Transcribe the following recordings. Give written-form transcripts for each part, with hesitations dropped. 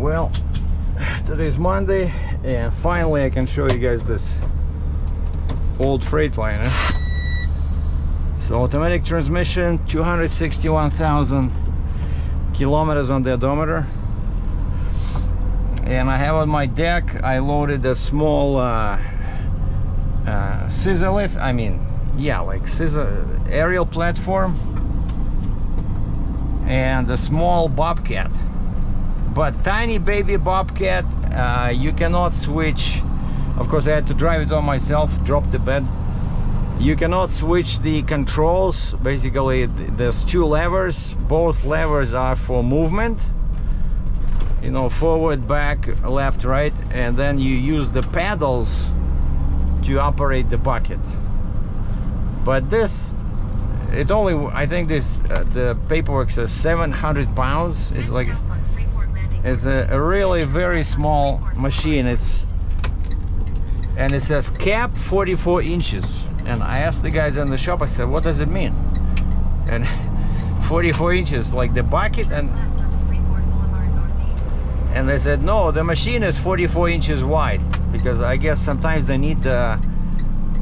Well, today's Monday, and finally I can show you guys this old Freightliner. So automatic transmission, 261,000 kilometers on the odometer, and I have on my deck, I loaded a small scissor lift, like scissor aerial platform, and a small bobcat, but tiny baby bobcat. You cannot switch. Of course, I had to drive it on myself, drop the bed. You cannot switch the controls. Basically, there's two levers. Both levers are for movement, you know, forward, back, left, right, and then you use the paddles to operate the bucket. But this, it only, I think this, the paperwork says 700 pounds. It's like, it's a really very small machine. And it says cap 44 inches. And I asked the guys in the shop, I said, what does it mean? And 44 inches, like the bucket, and they said, no, the machine is 44 inches wide, because I guess sometimes they need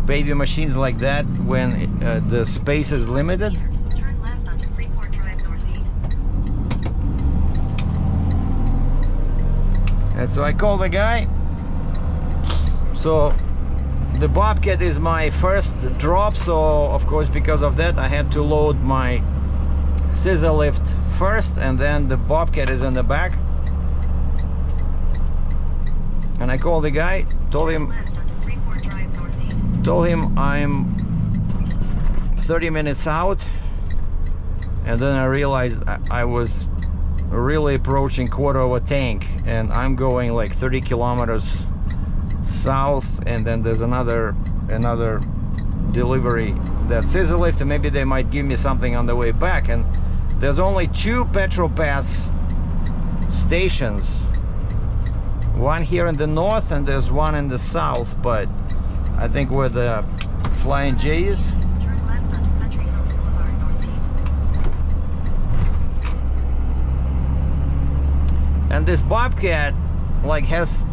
baby machines like that when the space is limited. Turn left onto Freeport Drive Northeast. And so I called the guy. So the bobcat is my first drop, so of course because of that I had to load my scissor lift first, and then the bobcat is in the back. And I called the guy, told him I'm 30 minutes out, and then I realized I was really approaching quarter of a tank, and I'm going like 30 kilometers south, and then there's another delivery that scissor lift, and maybe they might give me something on the way back. And there's only 2 petrol pass stations, one here in the north and there's one in the south, but I think where the Flying J is. Turn left onto Country Hills Boulevard Northeast. And this bobcat like has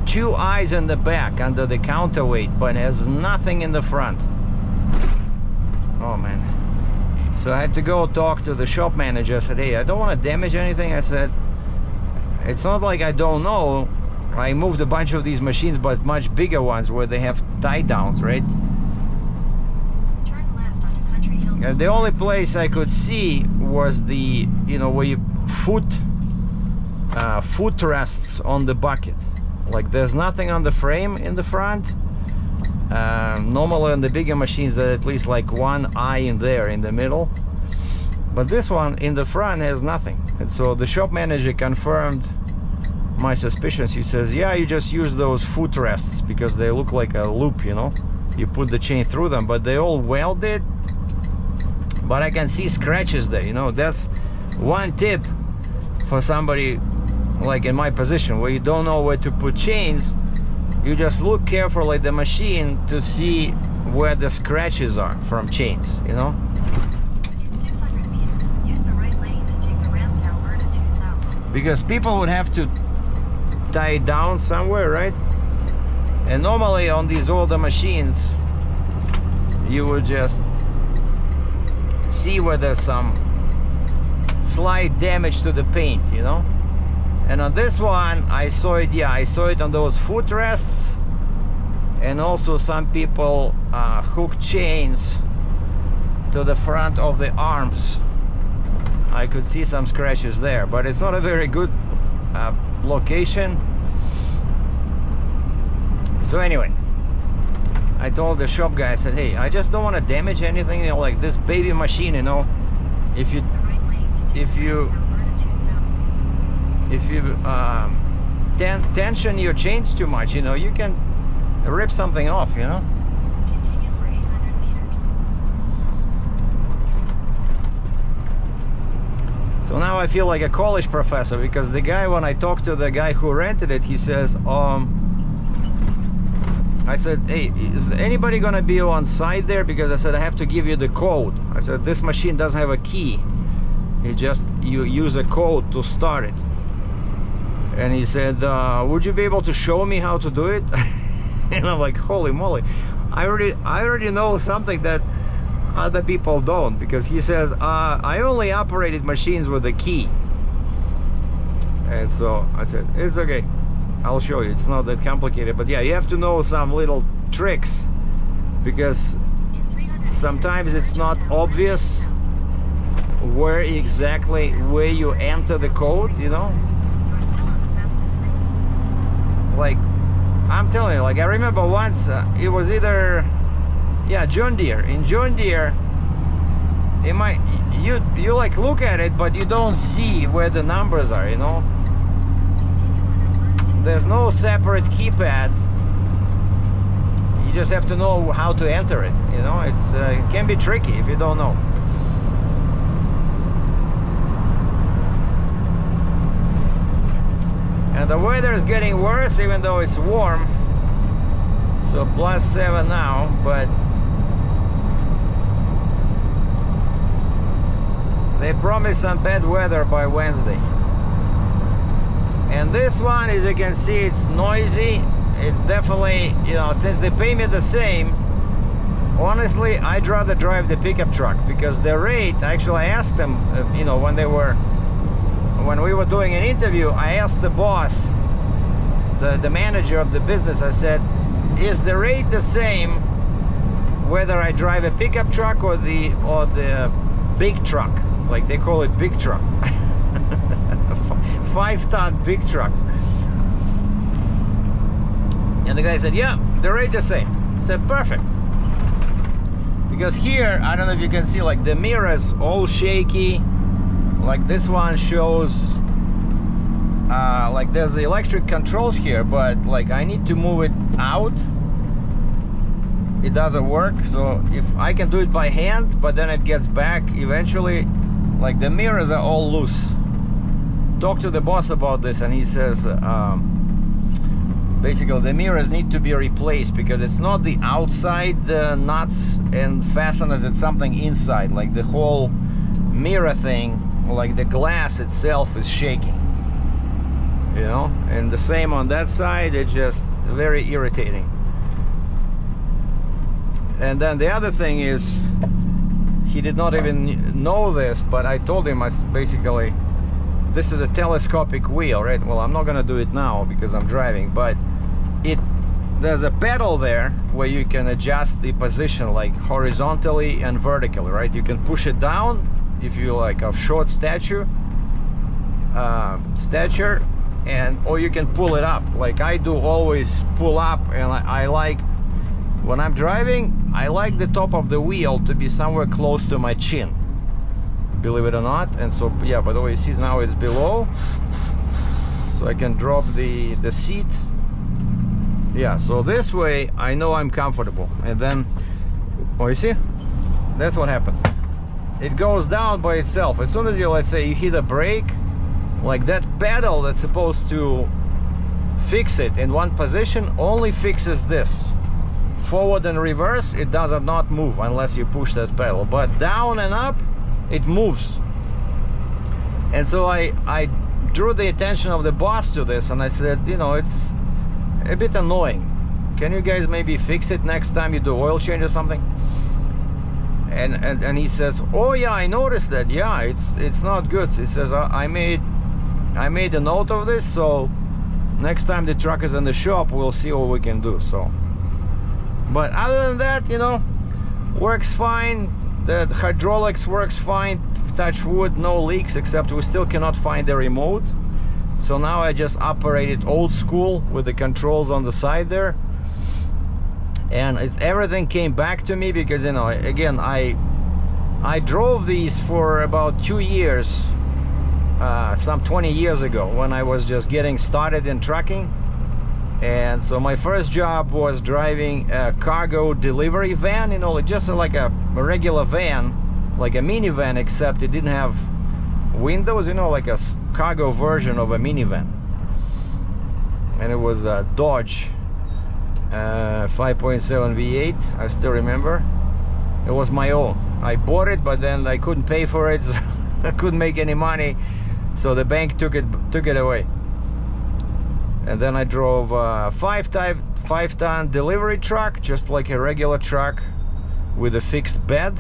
2 eyes in the back under the counterweight, but has nothing in the front. Oh man. So I had to go talk to the shop manager. I said, hey, I don't want to damage anything. I said, it's not like I don't know. I moved a bunch of these machines, but much bigger ones where they have tie downs, right? Turn left onto Country Hills. And the only place I could see was the, you know, where you foot rests on the bucket. Like there's nothing on the frame in the front. Normally on the bigger machines there's at least like one eye in there in the middle, but this one in the front has nothing. And so the shop manager confirmed my suspicions. He says, yeah, you just use those foot rests because they look like a loop, you know, you put the chain through them, but they all welded, but I can see scratches there, you know. That's one tip for somebody like in my position where you don't know where to put chains. You just look carefully at the machine to see where the scratches are from chains, you know. In 600 meters, use the right lane to take the ramp Alberta 2 south. Because people would have to tie it down somewhere, right? And normally on these older machines you would just see where there's some slight damage to the paint, you know. And on this one I saw it, yeah, I saw it on those footrests, and also some people hook chains to the front of the arms. I could see some scratches there, but it's not a very good location. So anyway, I told the shop guy, I said, hey, I just don't want to damage anything, you know, like this baby machine, you know. If you tension your chains too much, you know, you can rip something off, you know. Continue for 800 meters. So now I feel like a college professor, because the guy, when I talked to the guy who rented it, he says, I said, hey, is anybody gonna be on site there? Because I said, I have to give you the code. I said, this machine doesn't have a key. You use a code to start it. And he said, would you be able to show me how to do it? And I'm like, holy moly, I already know something that other people don't, because he says, I only operated machines with a key. And so I said, it's okay, I'll show you. It's not that complicated, but yeah, you have to know some little tricks, because sometimes it's not obvious where exactly where you enter the code, you know. Like, I'm telling you, like, I remember once it was either, yeah, John Deere. In John Deere, it might, you like look at it, but you don't see where the numbers are, you know. There's no separate keypad. You just have to know how to enter it, you know. It can be tricky if you don't know. And the weather is getting worse, even though it's warm. So +7 now, but they promise some bad weather by Wednesday. And this one, as you can see, it's noisy. It's definitely, you know, since they pay me the same, honestly, I'd rather drive the pickup truck, because the rate, actually I asked them, you know, when we were doing an interview, I asked the boss, the manager of the business, I said, is the rate the same whether I drive a pickup truck or the big truck? Like they call it big truck. 5-ton big truck. And the guy said, yeah, the rate the same. I said, perfect. Because here, I don't know if you can see, like the mirrors all shaky. Like this one shows like there's the electric controls here, but like I need to move it out, it doesn't work. So if I can do it by hand, but then it gets back eventually, like the mirrors are all loose. Talk to the boss about this, and he says basically the mirrors need to be replaced, because it's not the outside the nuts and fasteners, it's something inside, like the whole mirror thing, like the glass itself is shaking, you know. And the same on that side, it's just very irritating. And then the other thing is, he did not even know this, but I told him, basically, this is a telescopic wheel, right? Well, I'm not gonna do it now because I'm driving, but there's a pedal there where you can adjust the position, like horizontally and vertically, right? You can push it down if you like of short stature, and or you can pull it up, like I do always pull up. And I like, when I'm driving, I like the top of the wheel to be somewhere close to my chin, believe it or not. And so yeah, by the way, you see now it's below, so I can drop the seat. Yeah, so this way I know I'm comfortable. And then, oh, you see, that's what happened. It goes down by itself. As soon as you, let's say, you hit a brake, like that pedal that's supposed to fix it in one position only fixes this. Forward and reverse, it does not move unless you push that pedal. But down and up, it moves. And so I drew the attention of the boss to this, and I said, you know, it's a bit annoying. Can you guys maybe fix it next time you do oil change or something? And he says, oh yeah, I noticed that. Yeah, it's not good. He says, I made a note of this, so next time the truck is in the shop, we'll see what we can do. So, but other than that, you know, works fine. The hydraulics works fine. Touch wood, no leaks, except we still cannot find the remote. So now I just operate it old school with the controls on the side there. And everything came back to me, because, you know, again, I drove these for about 2 years, some 20 years ago, when I was just getting started in trucking. And so my first job was driving a cargo delivery van, you know, just like a regular van, like a minivan, except it didn't have windows, you know, like a cargo version of a minivan. And it was a Dodge 5.7 V8, I still remember. It was my own. I bought it, but then I couldn't pay for it, so I couldn't make any money, so the bank took it away. And then I drove a 5-ton delivery truck, just like a regular truck with a fixed bed.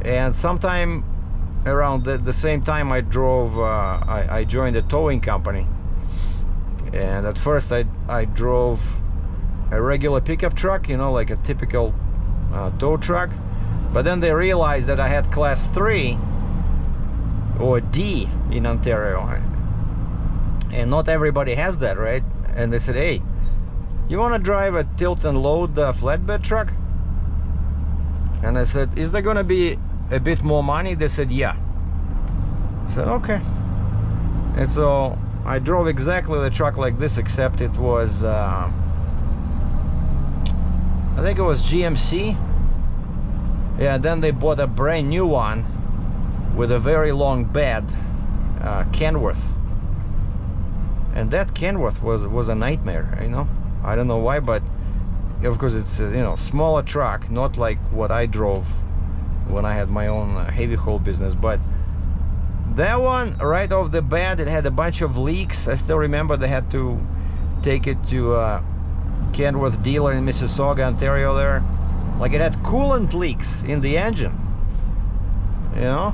And sometime around the same time I drove, I joined a towing company. And at first I drove a regular pickup truck, you know, like a typical tow truck. But then they realized that I had class 3 or D in Ontario. And not everybody has that, right? And they said, hey, you want to drive a tilt and load flatbed truck? And I said, is there going to be a bit more money? They said, yeah. I said, okay. And so I drove exactly the truck like this, except it was, I think it was GMC. Yeah, then they bought a brand new one with a very long bed, Kenworth. And that Kenworth was a nightmare, you know. I don't know why, but of course it's a, you know, smaller truck, not like what I drove when I had my own heavy haul business. But that one, right off the bat, it had a bunch of leaks. I still remember they had to take it to a Kenworth dealer in Mississauga, Ontario there. Like it had coolant leaks in the engine, you know,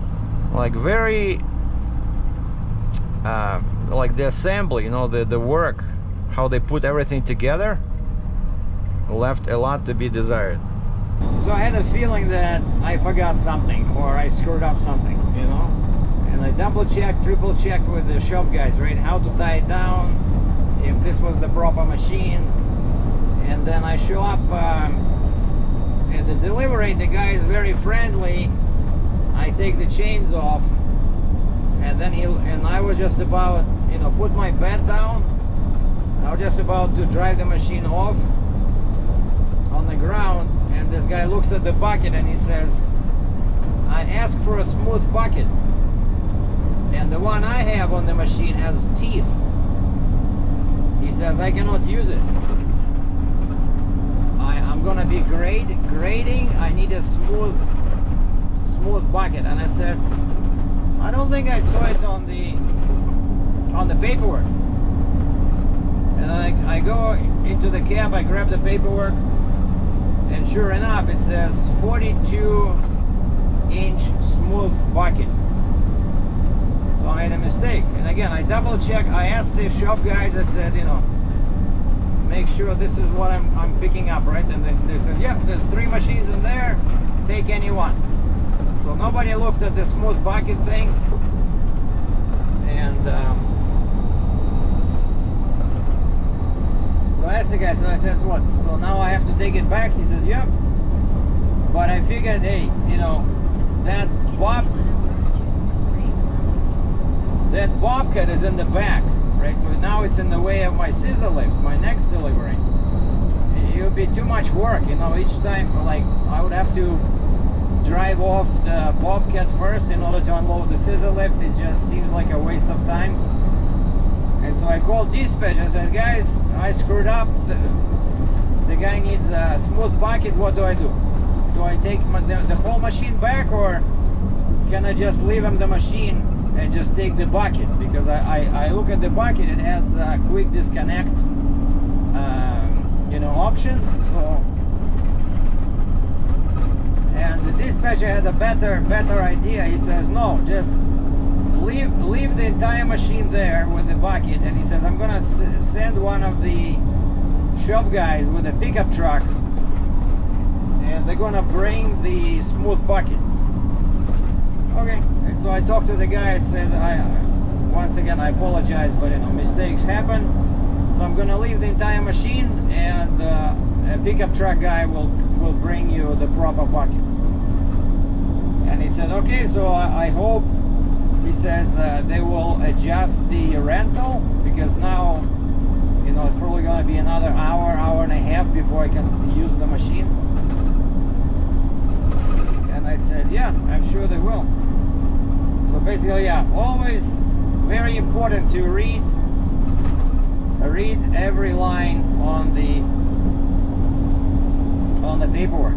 like very like the assembly, you know, the work, how they put everything together, left a lot to be desired. So I had a feeling that I forgot something or I screwed up something, you know, and I double checked, triple checked with the shop guys, right, how to tie it down, if this was the proper machine. And then I show up at the delivery. The guy is very friendly. I take the chains off, and then I was just about, you know, put my bed down. I was just about to drive the machine off on the ground, and this guy looks at the bucket and he says, I asked for a smooth bucket, and the one I have on the machine has teeth. He says, I cannot use it. I'm gonna be grading. I need a smooth bucket. And I said, I don't think I saw it on the paperwork. And I go into the cab, I grab the paperwork, and sure enough it says 42-inch smooth bucket. So I made a mistake. And again, I double check. I asked the shop guys, I said, you know, make sure this is what I'm picking up, right? And they said, yeah, there's 3 machines in there, take any one. So nobody looked at the smooth bucket thing. And so I asked the guy, so I said, what? So now I have to take it back? He says, yep. But I figured, hey, you know, that bobcat is in the back, right? So now it's in the way of my scissor lift, my next delivery. It would be too much work, you know, each time, like, I would have to drive off the bobcat first in order to unload the scissor lift. It just seems like a waste of time. And so I called dispatch. I said, guys, I screwed up. The guy needs a smooth bucket. What do I do? Do I take the whole machine back, or can I just leave him the machine and just take the bucket? Because I look at the bucket, it has a quick disconnect you know, option. So, and the dispatcher had a better idea. He says, no, just leave the entire machine there with the bucket. And he says, I'm gonna send one of the shop guys with a pickup truck, and they're gonna bring the smooth bucket. Okay. And so I talked to the guy. I said, once again, I apologize, but you know, mistakes happen. So I'm gonna leave the entire machine, and a pickup truck guy will bring you the proper bucket. And he said, okay. So I hope, he says, they will adjust the rental, because now, you know, it's probably gonna be another hour and a half before I can use the machine. And I said, yeah, I'm sure they will. So basically, yeah, always very important to read every line on the paperwork.